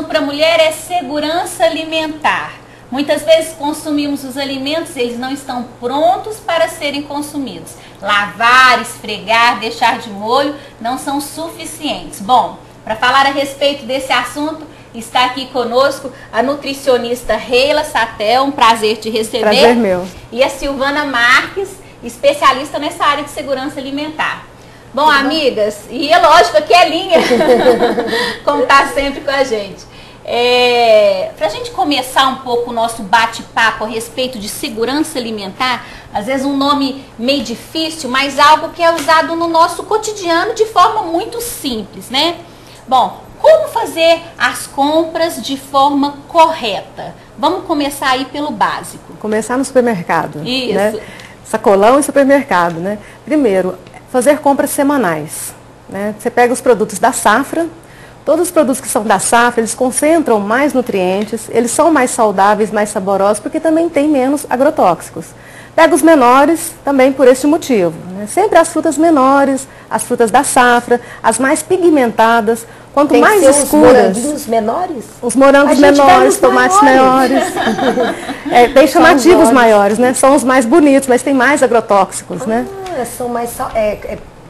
Para a mulher é segurança alimentar. Muitas vezes consumimos os alimentos, eles não estão prontos para serem consumidos. Lavar, esfregar, deixar de molho não são suficientes. Bom, para falar a respeito desse assunto, está aqui conosco a nutricionista Reila Satel, um prazer te receber. Prazer meu. E a Silvana Marques, especialista nessa área de segurança alimentar. Bom, amigas, e é lógico que é linha, como está sempre com a gente. Para a gente começar um pouco o nosso bate-papo a respeito de segurança alimentar, às vezes um nome meio difícil, mas algo que é usado no nosso cotidiano de forma muito simples, né? Bom, como fazer as compras de forma correta? Vamos começar aí pelo básico. Começar no supermercado. Isso. Né? Sacolão e supermercado, né? Primeiro, fazer compras semanais. Né? Você pega os produtos da safra. Todos os produtos que são da safra, eles concentram mais nutrientes, eles são mais saudáveis, mais saborosos, porque também tem menos agrotóxicos. Pega os menores também por esse motivo. Né? Sempre as frutas menores, as frutas da safra, as mais pigmentadas, quanto tem mais que ser escuras. Os morangos menores? Os morangos menores, tomates maiores. Tem chamativos maiores, né? São os mais bonitos, mas tem mais agrotóxicos, né? São mais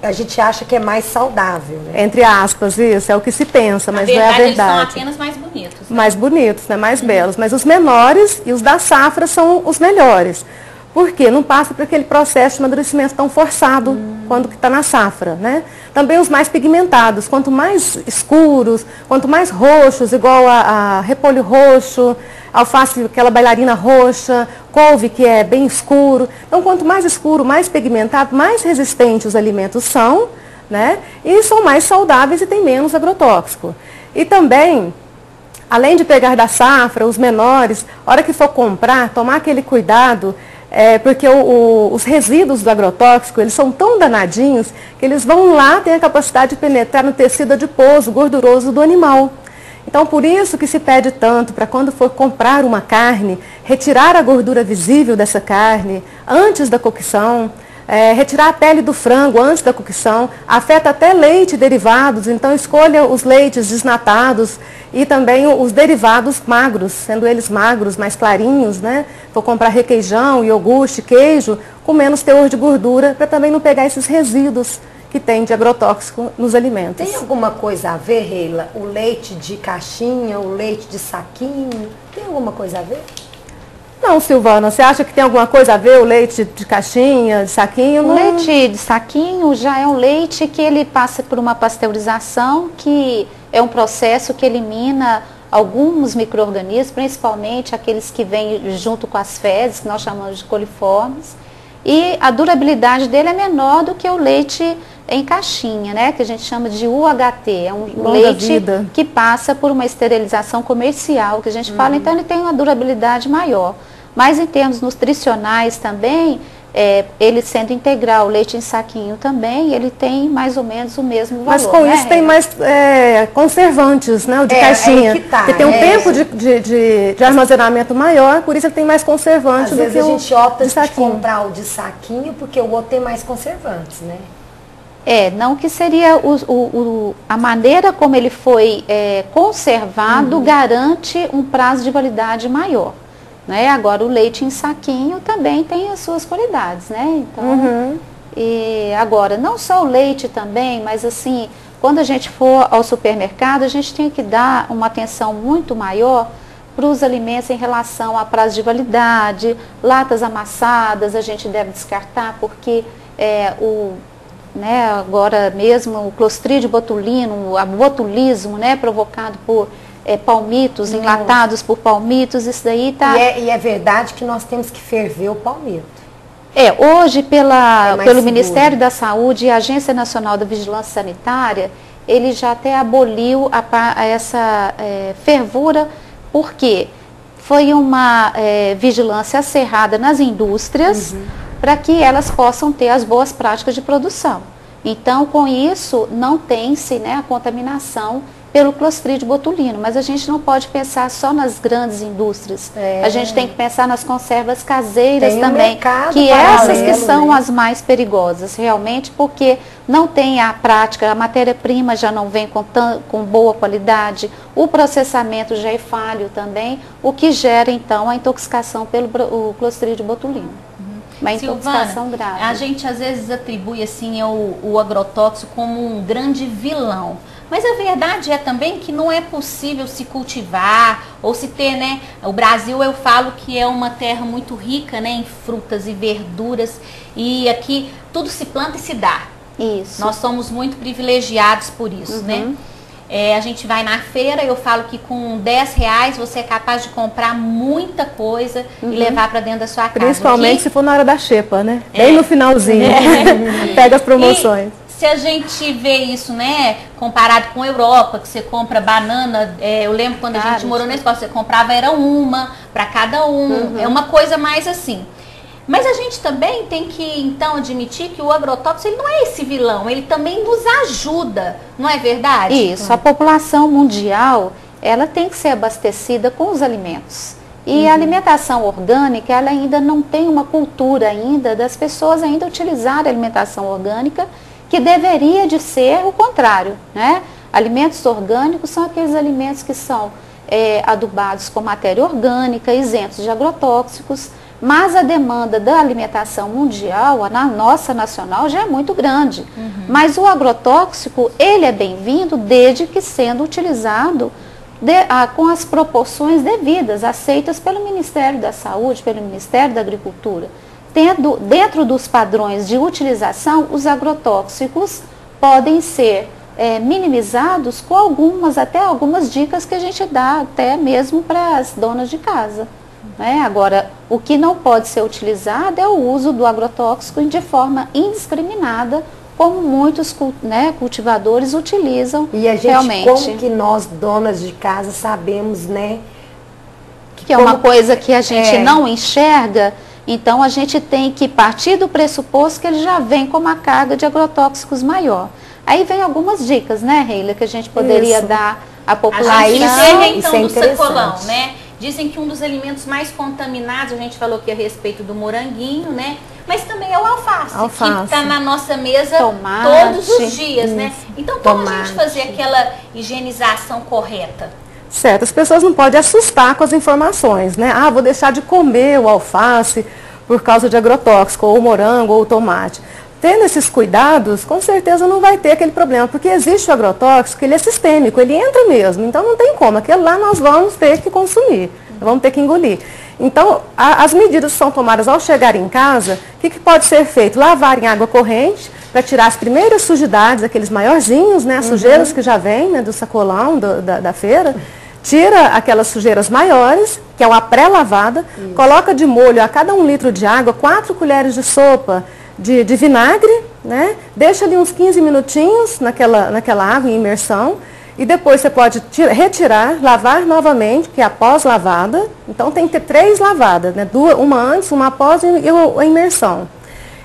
a gente acha que é mais saudável, né? Entre aspas, isso é o que se pensa, mas não é a verdade. Eles são apenas mais bonitos. Né? Mais bonitos, né? Mais belos. Mas os menores e os da safra são os melhores. Por quê? Não passa por aquele processo de amadurecimento tão forçado quando está na safra, né? Também os mais pigmentados, quanto mais escuros, quanto mais roxos, igual a repolho roxo, alface, aquela bailarina roxa, couve que é bem escuro. Então, quanto mais escuro, mais pigmentado, mais resistentes os alimentos são, né? E são mais saudáveis e têm menos agrotóxico. E também, além de pegar da safra, os menores, a hora que for comprar, tomar aquele cuidado, porque os resíduos do agrotóxico, eles são tão danadinhos que eles vão lá, têm a capacidade de penetrar no tecido adiposo, gorduroso do animal. Então, por isso que se pede tanto para quando for comprar uma carne, retirar a gordura visível dessa carne antes da cocção, retirar a pele do frango antes da cocção, afeta até leite e derivados, então escolha os leites desnatados e também os derivados magros, sendo eles magros, mais clarinhos, né? Vou comprar requeijão, iogurte, queijo, com menos teor de gordura, para também não pegar esses resíduos que tem de agrotóxico nos alimentos. Tem alguma coisa a ver, Reila? O leite de caixinha, o leite de saquinho, tem alguma coisa a ver? Não, Silvana, você acha que tem alguma coisa a ver o leite de caixinha, de saquinho? O leite de saquinho já é um leite que ele passa por uma pasteurização, que é um processo que elimina alguns micro-organismos, principalmente aqueles que vêm junto com as fezes, que nós chamamos de coliformes. E a durabilidade dele é menor do que o leite em caixinha, né? Que a gente chama de UHT. É um leite que passa por uma esterilização comercial, que a gente fala, então ele tem uma durabilidade maior. Mas em termos nutricionais também, ele sendo integral, o leite em saquinho também, ele tem mais ou menos o mesmo valor. Mas com isso tem mais conservantes, né? O de caixinha. Porque tem um tempo de armazenamento maior, por isso ele tem mais conservantes do que o de saquinho. Às vezes a gente opta de comprar o de saquinho, porque o outro tem mais conservantes, né? Não que seria a maneira como ele foi conservado garante um prazo de validade maior. Né? Agora o leite em saquinho também tem as suas qualidades, né? Então, e agora, não só o leite também, mas assim, quando a gente for ao supermercado, a gente tem que dar uma atenção muito maior para os alimentos em relação a prazo de validade, latas amassadas, a gente deve descartar, porque agora mesmo o Clostridium botulino, o botulismo, né, provocado por palmitos, enlatados por palmitos, isso daí está... E é verdade que nós temos que ferver o palmito. Hoje pelo Ministério da Saúde e a Agência Nacional da Vigilância Sanitária, ele já até aboliu essa fervura, porque foi uma vigilância acirrada nas indústrias para que elas possam ter as boas práticas de produção. Então, com isso, não tem-se, né, a contaminação pelo Clostridium botulino, mas a gente não pode pensar só nas grandes indústrias. A gente tem que pensar nas conservas caseiras também, que essas que são as mais perigosas, realmente, porque não tem a prática, a matéria-prima já não vem com boa qualidade, o processamento já é falho também, o que gera, então, a intoxicação pelo Clostridium botulino. Uma intoxicação grave. A gente às vezes atribui assim o agrotóxico como um grande vilão. Mas a verdade é também que não é possível se cultivar ou se ter, né? O Brasil, eu falo que é uma terra muito rica, né, em frutas e verduras, e aqui tudo se planta e se dá. Isso. Nós somos muito privilegiados por isso, né? A gente vai na feira, eu falo que com R$10 você é capaz de comprar muita coisa e levar para dentro da sua casa. Principalmente se for na hora da xepa, né? Bem no finalzinho. Pega as promoções. Se a gente vê isso, né, comparado com a Europa, que você compra banana, eu lembro quando a gente morou na Escócia, você comprava, era uma para cada um, é uma coisa mais assim. Mas a gente também tem que, então, admitir que o agrotóxico, ele não é esse vilão, ele também nos ajuda, não é verdade? Isso, a população mundial, ela tem que ser abastecida com os alimentos. E a alimentação orgânica, ela ainda não tem uma cultura ainda das pessoas ainda utilizarem a alimentação orgânica, que deveria de ser o contrário, né? Alimentos orgânicos são aqueles alimentos que são adubados com matéria orgânica, isentos de agrotóxicos, mas a demanda da alimentação mundial, na nossa nacional, já é muito grande. Mas o agrotóxico, ele é bem-vindo desde que sendo utilizado com as proporções devidas, aceitas pelo Ministério da Saúde, pelo Ministério da Agricultura. Dentro dos padrões de utilização, os agrotóxicos podem ser minimizados com até algumas dicas que a gente dá até mesmo para as donas de casa. Agora, o que não pode ser utilizado é o uso do agrotóxico de forma indiscriminada, como muitos cultivadores utilizam. E a gente, realmente. Como que nós, donas de casa, sabemos, né? Que é uma coisa que a gente não enxerga, então a gente tem que partir do pressuposto que ele já vem com uma carga de agrotóxicos maior. Aí vem algumas dicas, né, Reila, que a gente poderia dar à população. A gente vê então do sacolão, né? Dizem que um dos alimentos mais contaminados, a gente falou aqui a respeito do moranguinho, né? Mas também é o alface. Que está na nossa mesa todos os dias, né? Então, como a gente fazer aquela higienização correta? Certo, as pessoas não podem assustar com as informações, né? Ah, vou deixar de comer o alface por causa de agrotóxico, ou o morango, ou o tomate. Tendo esses cuidados, com certeza não vai ter aquele problema, porque existe o agrotóxico, ele é sistêmico, ele entra mesmo, então não tem como, aquele lá nós vamos ter que consumir, vamos ter que engolir. Então, as medidas que são tomadas ao chegar em casa, o que pode ser feito? Lavar em água corrente, para tirar as primeiras sujidades, aqueles maiorzinhos, né, as sujeiras que já vêm, né, do sacolão, da feira. Tira aquelas sujeiras maiores, que é uma pré-lavada, coloca de molho a cada 1 litro de água, 4 colheres de sopa de vinagre, né? Deixa ali uns 15 minutinhos naquela água em imersão, e depois você pode retirar, lavar novamente, que é após lavada. Então tem que ter 3 lavadas, né? Uma antes, uma após e a imersão.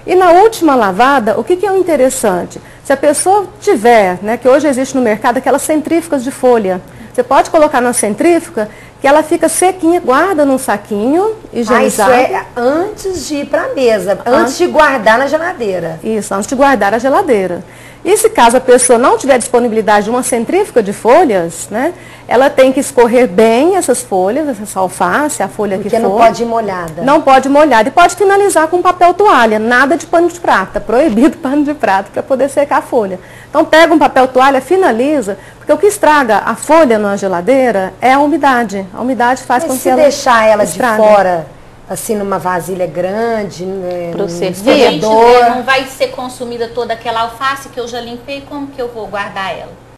E na última lavada, o que é o interessante? Se a pessoa tiver, né, que hoje existe no mercado aquelas centrífugas de folha, você pode colocar na centrífuga, que ela fica sequinha, guarda num saquinho higienizado. Isso é antes de ir para a mesa, antes de guardar na geladeira. Isso, antes de guardar na geladeira. E se caso a pessoa não tiver disponibilidade de uma centrífuga de folhas, né, ela tem que escorrer bem essas folhas, essa alface, a folha que for. Porque não pode ir molhada. Não pode ir molhada. E pode finalizar com papel toalha, nada de pano de prata, proibido pano de prata para poder secar a folha. Então pega um papel toalha, finaliza, porque o que estraga a folha na geladeira é a umidade. A umidade faz com que ela deixar ela estrague. de fora, assim, numa vasilha grande, para o não vai ser consumida toda aquela alface que eu já limpei, como que eu vou guardar ela?